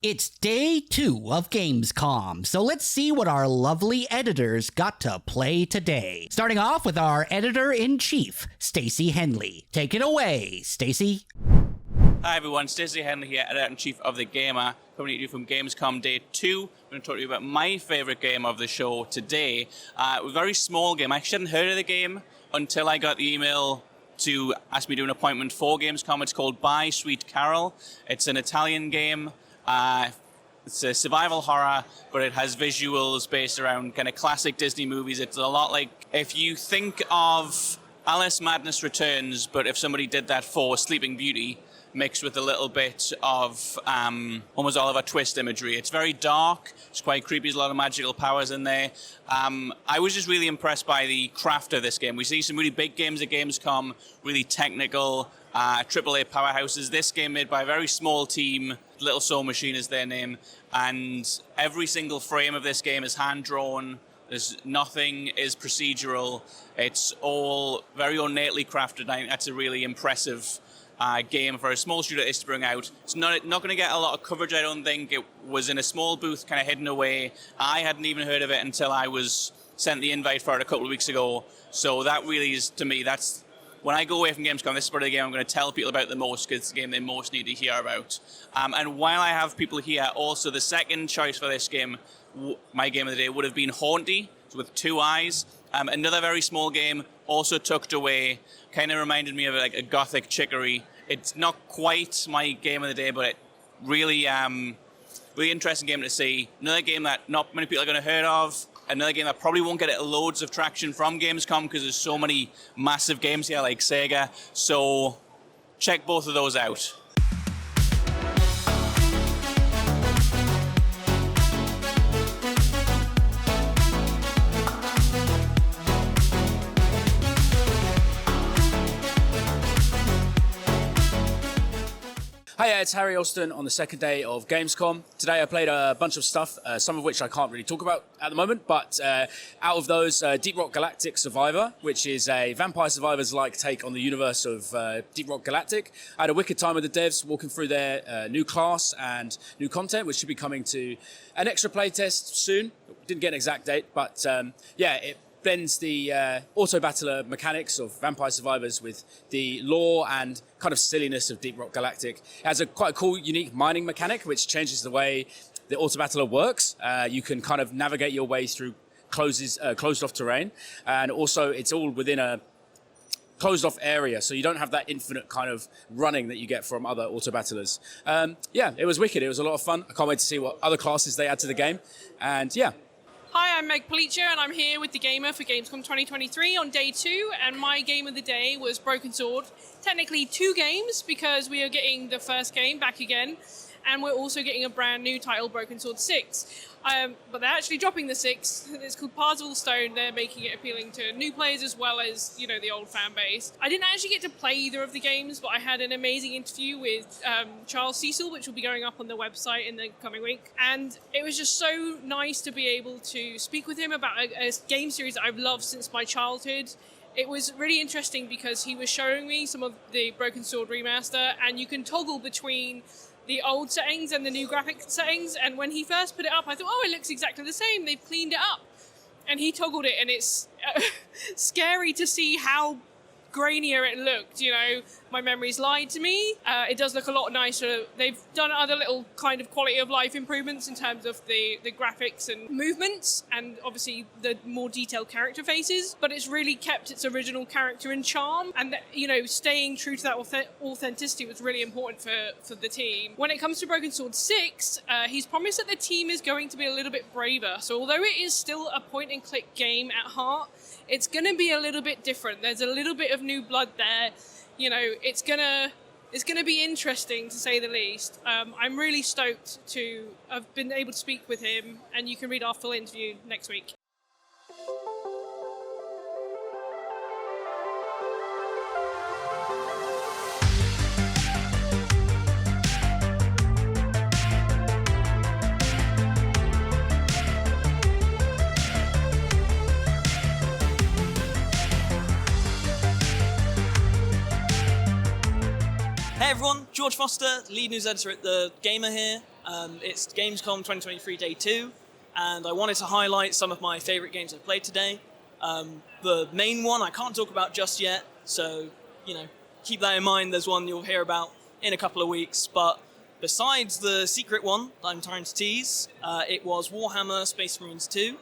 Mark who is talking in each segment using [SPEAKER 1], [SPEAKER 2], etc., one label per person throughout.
[SPEAKER 1] It's day 2 of Gamescom, so let's see what our lovely editors got to play today. Starting off with our editor-in-chief, Stacey Henley. Take it away, Stacey.
[SPEAKER 2] Hi everyone, Stacey Henley here, editor-in-chief of The Gamer, coming to you from Gamescom Day 2. I'm going to talk to you about my favourite game of the show today. A very small game. I actually hadn't heard of the game until I got the email to ask me to do an appointment for Gamescom. It's called Bye, Sweet Carol. It's an Italian game. It's a survival horror, but it has visuals based around kind of classic Disney movies. It's a lot like if you think of Alice Madness Returns, but if somebody did that for Sleeping Beauty, mixed with a little bit of almost Oliver Twist imagery. It's very dark. It's quite creepy. There's a lot of magical powers in there. I was just really impressed by the craft of this game. We see some really big games at Gamescom, really technical, AAA powerhouses. This game made by a very small team. Little Soul Machine is their name. And every single frame of this game is hand-drawn. Nothing is procedural. It's all very ornately crafted. I think that's a really impressive game for a small studio to bring out. It's not going to get a lot of coverage, I don't think. It was in a small booth, kind of hidden away. I hadn't even heard of it until I was sent the invite for it a couple of weeks ago. So that really is, to me, that's when I go away from Gamescom, this is part of the game I'm going to tell people about the most, because it's the game they most need to hear about. And while I have people here, also the second choice for this game, my game of the day, would have been Haunty, with 2 eyes. Another very small game, also tucked away, kind of reminded me of like a gothic chicory. It's not quite my game of the day, but it really, really interesting game to see. Another game that not many people are going to hear of. Another game that probably won't get loads of traction from Gamescom because there's so many massive games here like Sega. So check both of those out.
[SPEAKER 3] Hi, it's Harry Alston on the second day of Gamescom. Today I played a bunch of stuff, some of which I can't really talk about at the moment, but out of those, Deep Rock Galactic Survivor, which is a Vampire Survivors-like take on the universe of Deep Rock Galactic. I had a wicked time with the devs, walking through their new class and new content, which should be coming to an extra playtest soon. Didn't get an exact date, but yeah, it blends the auto-battler mechanics of Vampire Survivors with the lore and kind of silliness of Deep Rock Galactic. It has quite a cool, unique mining mechanic, which changes the way the auto-battler works. You can kind of navigate your way through closed-off terrain, and also it's all within a closed-off area, so you don't have that infinite kind of running that you get from other auto-battlers. Yeah, it was wicked. It was a lot of fun. I can't wait to see what other classes they add to the game, and yeah.
[SPEAKER 4] Hi, I'm Meg Pelliccio, and I'm here with The Gamer for Gamescom 2023 on day 2, and my game of the day was Broken Sword. Technically 2 games, because we are getting the first game back again, and we're also getting a brand new title, Broken Sword 6. But they're actually dropping the 6. It's called Parzival Stone. They're making it appealing to new players as well as, you know, the old fan base. I didn't actually get to play either of the games, but I had an amazing interview with Charles Cecil, which will be going up on the website in the coming week. And it was just so nice to be able to speak with him about a game series that I've loved since my childhood. It was really interesting because he was showing me some of the Broken Sword remaster, and you can toggle between the old settings and the new graphic settings, and when he first put it up I thought, oh, it looks exactly the same, they've cleaned it up. And he toggled it and it's scary to see how grainier it looked, you know. My memories lied to me. It does look a lot nicer. They've done other little kind of quality of life improvements in terms of the graphics and movements, and obviously the more detailed character faces, but it's really kept its original character and charm, and you know, staying true to that authenticity was really important for the team. When it comes to Broken Sword 6, he's promised that the team is going to be a little bit braver, so although it is still a point and click game at heart, it's going to be a little bit different. There's a little bit of new blood there. You know, it's gonna be interesting to say the least. I'm really stoked to have been able to speak with him, and you can read our full interview next week.
[SPEAKER 5] Hey everyone, George Foster, lead news editor at The Gamer here. It's Gamescom 2023 Day 2, and I wanted to highlight some of my favourite games I played today. The main one I can't talk about just yet, so, keep that in mind. There's one you'll hear about in a couple of weeks, but besides the secret one that I'm trying to tease, it was Warhammer Space Marines 2.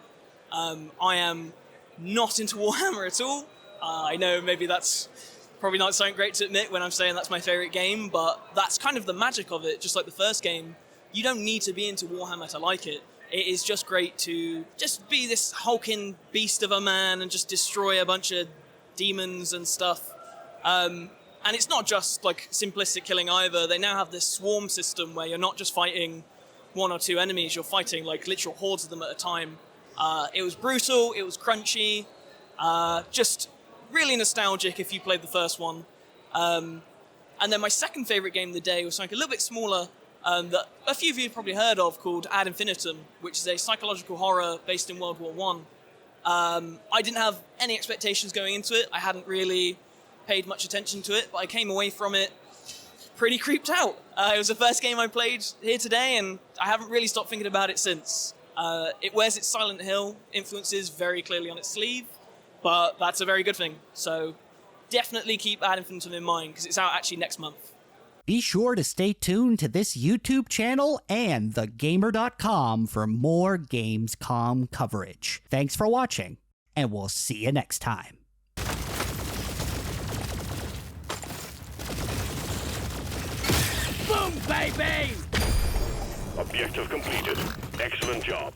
[SPEAKER 5] I am not into Warhammer at all. I know maybe that's probably not something great to admit when I'm saying that's my favourite game, but that's kind of the magic of it. Just like the first game, you don't need to be into Warhammer to like it. It is just great to just be this hulking beast of a man and just destroy a bunch of demons and stuff. And it's not just like simplistic killing either. They now have this swarm system where you're not just fighting one or two enemies, you're fighting like literal hordes of them at a time. It was brutal, it was crunchy, just really nostalgic if you played the first one. And then my second favourite game of the day was something a little bit smaller that a few of you have probably heard of, called Ad Infinitum, which is a psychological horror based in World War I. I didn't have any expectations going into it. I hadn't really paid much attention to it, but I came away from it pretty creeped out. It was the first game I played here today, and I haven't really stopped thinking about it since. It wears its Silent Hill influences very clearly on its sleeve, but that's a very good thing. So definitely keep Ad Infinitum in mind, because it's out actually next month.
[SPEAKER 1] Be sure to stay tuned to this YouTube channel and thegamer.com for more Gamescom coverage. Thanks for watching, and we'll see you next time.
[SPEAKER 6] Boom, baby! Objective completed. Excellent job.